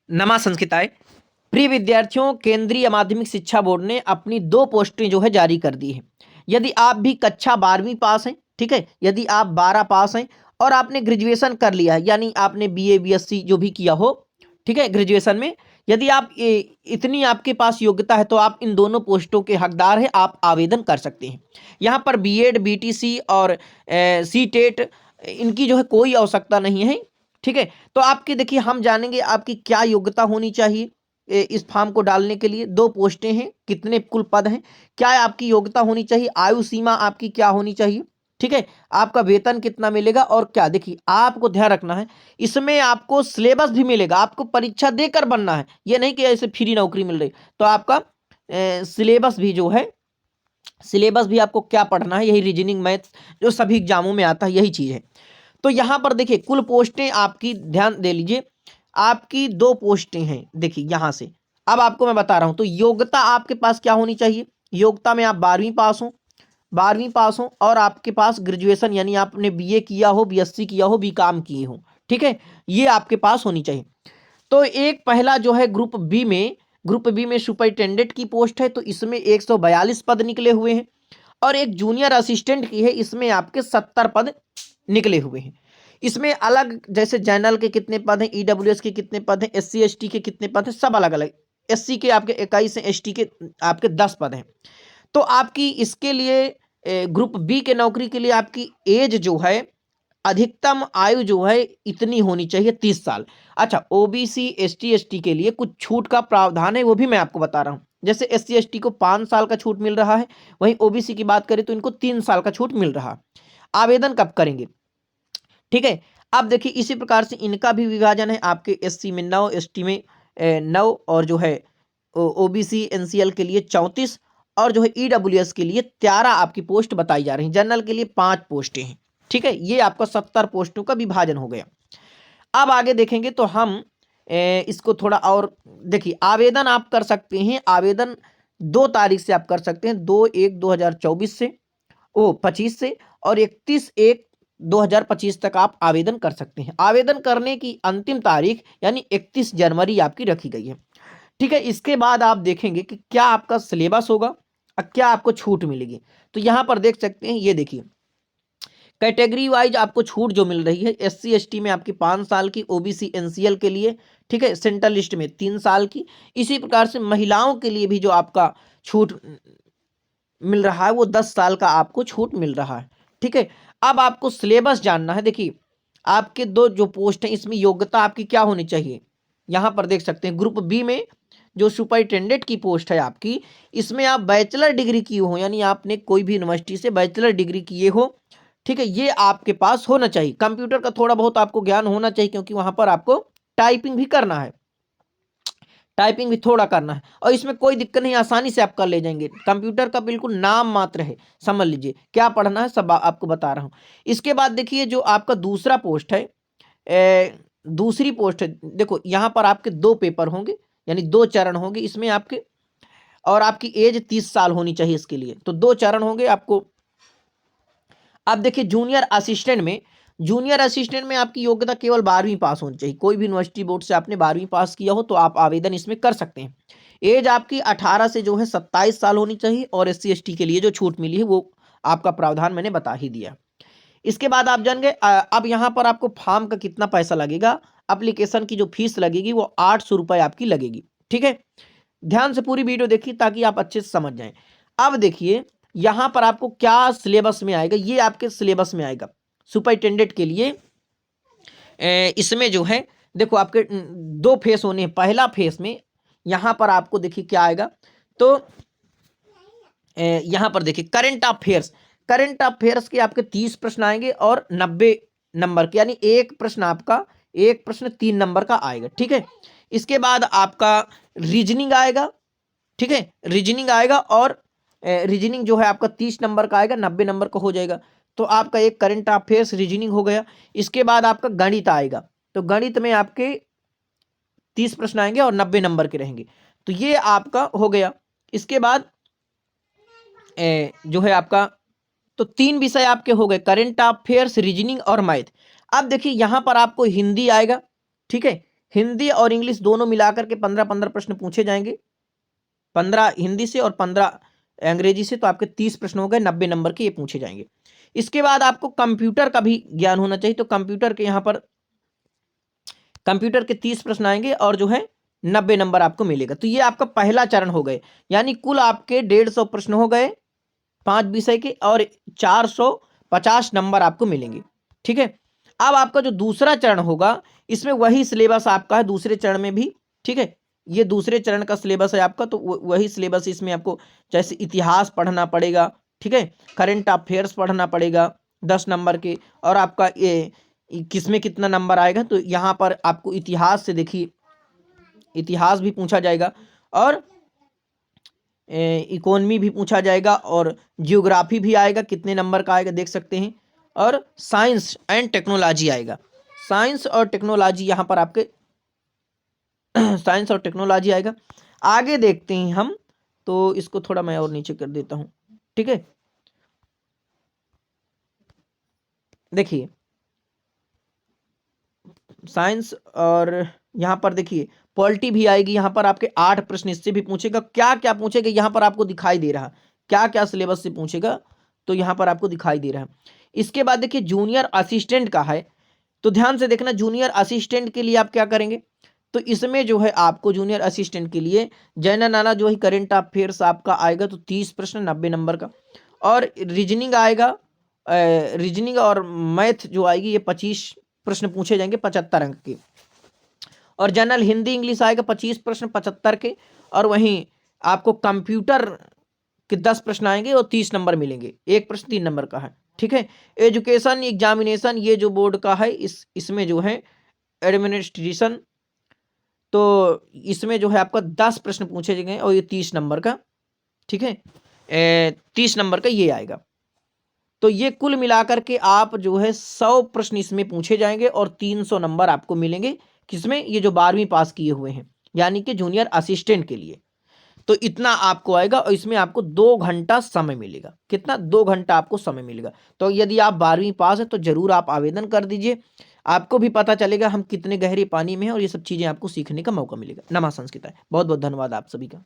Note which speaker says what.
Speaker 1: नमा संस्कृताय। प्रिय विद्यार्थियों, केंद्रीय माध्यमिक शिक्षा बोर्ड ने अपनी 2 पोस्टें जो है जारी कर दी है। यदि आप भी कक्षा 12वीं पास हैं, ठीक है, यदि आप 12 पास हैं और आपने ग्रेजुएशन कर लिया है, यानी आपने बीए बीएससी जो भी किया हो, ठीक है, ग्रेजुएशन में यदि आप इतनी आपके पास योग्यता है तो आप इन दोनों पोस्टों के हकदार हैं, आप आवेदन कर सकते हैं। यहाँ पर बीएड बीटीसी और सी टेट इनकी जो है कोई आवश्यकता नहीं है, ठीक है। तो आपकी देखिए, हम जानेंगे आपकी क्या योग्यता होनी चाहिए इस फॉर्म को डालने के लिए। 2 पोस्टें हैं, कितने कुल पद हैं, क्या आपकी योग्यता होनी चाहिए, आयु सीमा आपकी क्या होनी चाहिए, ठीक है, आपका वेतन कितना मिलेगा और क्या। देखिए, आपको ध्यान रखना है, इसमें आपको सिलेबस भी मिलेगा, आपको परीक्षा देकर बनना है, ये नहीं कि ऐसे फ्री नौकरी मिल रही। तो आपका सिलेबस भी जो है, सिलेबस भी आपको क्या पढ़ना है, यही रीजनिंग मैथ्स जो सभी एग्जामों में आता है, यही चीज़ है। तो यहां पर देखिए, कुल पोस्टें आपकी, ध्यान दे लीजिए, आपकी 2 पोस्टें हैं। देखिए यहां से अब आपको मैं बता रहा हूं, तो योग्यता आपके पास क्या होनी चाहिए। योग्यता में आप 12वीं पास हो, 12वीं पास हो और आपके पास ग्रेजुएशन, यानी आपने बीए किया हो, बीएससी किया हो, बीकॉम किए हो, ठीक है, ये आपके पास होनी चाहिए। तो एक पहला जो है ग्रुप बी में सुपरिटेंडेंट की पोस्ट है, तो इसमें 142 पद निकले हुए हैं। और एक जूनियर असिस्टेंट की है, इसमें आपके 70 पद निकले हुए हैं। इसमें अलग, जैसे जनरल के कितने पद हैं, ईडब्ल्यूएस के कितने पद हैं, एससी एसटी के कितने पद हैं, सब अलग अलग। एससी के आपके 21 हैं, एसटी के आपके 10 पद हैं। तो आपकी इसके लिए ग्रुप बी के नौकरी के लिए आपकी एज जो है, अधिकतम आयु जो है इतनी होनी चाहिए, 30 साल। अच्छा, ओबीसी एसटी एसटी के लिए कुछ छूट का प्रावधान है, वो भी मैं आपको बता रहा हूं। जैसे एससी एसटी को 5 साल का छूट मिल रहा है, वहीं ओबीसी की बात करें तो इनको 3 साल का छूट मिल रहा है। आवेदन कब करेंगे, ठीक है। अब देखिए, इसी प्रकार से इनका भी विभाजन है, आपके एससी में 9, एसटी में 9, और जो है ओबीसी एनसीएल के लिए 34, और जो है ईडब्ल्यूएस के लिए 13 आपकी पोस्ट बताई जा रही है। जनरल के लिए 5 पोस्टें हैं, ठीक है। ये आपका 70 पोस्टों का विभाजन हो गया। अब आगे देखेंगे तो हम इसको थोड़ा और देखिए, आवेदन आप कर सकते हैं। आवेदन 2 तारीख से आप कर सकते हैं, 2/1/2024 से, 25 से, और 31/1/2025 तक आप आवेदन कर सकते हैं। आवेदन करने की अंतिम तारीख यानी 31 जनवरी आपकी रखी गई है, ठीक है। इसके बाद आप देखेंगे कि क्या आपका सिलेबस होगा और क्या आपको छूट मिलेगी। तो यहां पर देख सकते हैं, ये देखिए, कैटेगरी वाइज आपको छूट जो मिल रही है, एससी एसटी में आपकी 5 साल की, ओबीसी एनसीएल के लिए, ठीक है, सेंट्रल लिस्ट में 3 साल की। इसी प्रकार से महिलाओं के लिए भी जो आपका छूट मिल रहा है, वो 10 साल का आपको छूट मिल रहा है, ठीक है। अब आपको सिलेबस जानना है। देखिए, आपके 2 जो पोस्ट हैं, इसमें योग्यता आपकी क्या होनी चाहिए, यहां पर देख सकते हैं। ग्रुप बी में जो सुपरिटेंडेंट की पोस्ट है आपकी, इसमें आप बैचलर डिग्री किए हो, यानी आपने कोई भी यूनिवर्सिटी से बैचलर डिग्री किए हो, ठीक है, ये आपके पास होना चाहिए। कंप्यूटर का थोड़ा बहुत आपको ज्ञान होना चाहिए, क्योंकि वहां पर आपको टाइपिंग भी करना है, टाइपिंग भी थोड़ा करना है, और इसमें कोई दिक्कत नहीं, आसानी से आप कर ले जाएंगे। कंप्यूटर का बिल्कुल नाम मात्र है, समझ लीजिए क्या पढ़ना है सब आपको बता रहा हूं। इसके बाद देखिए, जो आपका दूसरा पोस्ट है, दूसरी पोस्ट है, देखो यहां पर आपके 2 पेपर होंगे, यानी 2 चरण होंगे इसमें आपके, और आपकी एज 30 साल होनी चाहिए इसके लिए, तो 2 चरण होंगे आपको। अब देखिए, जूनियर असिस्टेंट में आपकी योग्यता केवल 12वीं पास होनी चाहिए। कोई भी यूनिवर्सिटी बोर्ड से आपने 12वीं पास किया हो तो आप आवेदन इसमें कर सकते हैं। एज आपकी 18 से जो है 27 साल होनी चाहिए, और एससी एसटी के लिए जो छूट मिली है वो आपका प्रावधान मैंने बता ही दिया। इसके बाद आप जान गए, अब यहाँ पर आपको फॉर्म का कितना पैसा लगेगा। एप्लीकेशन की जो फीस लगेगी वो 800 रुपये आपकी लगेगी, ठीक है। ध्यान से पूरी वीडियो देखिए ताकि आप अच्छे से समझ जाएं। अब देखिए, यहां पर आपको क्या सिलेबस में आएगा, ये आपके सिलेबस में आएगा सुपरिटेंडेंट के लिए। इसमें जो है, देखो आपके 2 फेस होने हैं। पहला फेस में यहां पर आपको देखिए क्या आएगा, तो यहां पर देखिए करंट अफेयर्स के आपके 30 प्रश्न आएंगे और 90 नंबर के, यानी एक प्रश्न 3 नंबर का आएगा, ठीक है। इसके बाद आपका रीजनिंग आएगा, ठीक है, रीजनिंग आएगा, और रीजनिंग जो है आपका 30 नंबर का आएगा, 90 नंबर का हो जाएगा। तो आपका एक करंट अफेयर्स रीजनिंग हो गया। इसके बाद आपका गणित आएगा, तो गणित में आपके 30 प्रश्न आएंगे और 90 नंबर के रहेंगे, तो ये आपका हो गया। इसके बाद जो है आपका, तो 3 विषय आपके हो गए, करंट अफेयर्स, रीजनिंग और मैथ। अब देखिए, यहां पर आपको हिंदी आएगा, ठीक है, हिंदी और इंग्लिश दोनों मिलाकर के 15-15 प्रश्न पूछे जाएंगे, 15 हिंदी से और 15 अंग्रेजी से, तो आपके 30 प्रश्न हो गए, 90 नंबर के ये पूछे जाएंगे। इसके बाद आपको कंप्यूटर का भी ज्ञान होना चाहिए, तो कंप्यूटर के यहाँ पर कंप्यूटर के 30 प्रश्न आएंगे और जो है 90 नंबर आपको मिलेगा। तो ये आपका पहला चरण हो गए, यानी कुल आपके 150 प्रश्न हो गए 5 विषय के और 450 नंबर आपको मिलेंगे। ठीक है, अब आपका जो दूसरा चरण होगा इसमें वही सिलेबस आपका है दूसरे चरण में भी। ठीक है, ये दूसरे चरण का सिलेबस है आपका, तो वही सिलेबस इसमें आपको जैसे इतिहास पढ़ना पड़ेगा, ठीक है, करंट अफेयर्स पढ़ना पड़ेगा 10 नंबर के, और आपका ये किसमें कितना नंबर आएगा, तो यहाँ पर आपको इतिहास से देखिए इतिहास भी पूछा जाएगा और इकोनॉमी भी पूछा जाएगा और जियोग्राफी भी आएगा, कितने नंबर का आएगा देख सकते हैं, और साइंस एंड टेक्नोलॉजी आएगा। साइंस और टेक्नोलॉजी यहाँ पर आपके साइंस और टेक्नोलॉजी आएगा। आगे देखते हैं हम, तो इसको थोड़ा मैं और नीचे कर देता हूँ। ठीक है, देखिए साइंस और यहाँ पर देखिए पॉलिटी भी आएगी, यहाँ पर आपके 8 प्रश्न इससे भी पूछेगा। क्या क्या पूछेगा यहाँ पर आपको दिखाई दे रहा, क्या क्या सिलेबस से पूछेगा तो यहाँ पर आपको दिखाई दे रहा है। इसके बाद देखिए जूनियर असिस्टेंट का है, तो ध्यान से देखना, जूनियर असिस्टेंट के लिए आप क्या करेंगे, तो इसमें जो है आपको जूनियर असिस्टेंट के लिए जैना नाना जो है करंट अफेयर्स आपका आएगा, तो 30 प्रश्न 90 नंबर का, और रीजनिंग आएगा, रीजनिंग और मैथ जो आएगी ये 25 प्रश्न पूछे जाएंगे 75 अंक के, और जनरल हिंदी इंग्लिश आएगा 25 प्रश्न 75 के, और वहीं आपको कंप्यूटर के 10 प्रश्न आएंगे और 30 नंबर मिलेंगे, एक प्रश्न 3 नंबर का है। ठीक है, एजुकेशन एग्जामिनेशन ये जो बोर्ड का है इसमें जो है एडमिनिस्ट्रेशन, तो इसमें जो है आपका 10 प्रश्न पूछे जाएंगे और ये 30 नंबर का, ठीक है, 30 नंबर का ये आएगा। तो ये कुल मिलाकर के आप जो है 100 प्रश्न इसमें पूछे जाएंगे और 300 नंबर आपको मिलेंगे, किसमें, ये जो 12वीं पास किए हुए हैं, यानी कि जूनियर असिस्टेंट के लिए। तो इतना आपको आएगा और इसमें आपको 2 घंटा समय मिलेगा। कितना, 2 घंटा आपको समय मिलेगा। तो यदि आप 12वीं पास है तो जरूर आप आवेदन कर दीजिए, आपको भी पता चलेगा हम कितने गहरे पानी में हैं और ये सब चीजें आपको सीखने का मौका मिलेगा। नमा संस्कृत है, बहुत बहुत धन्यवाद आप सभी का।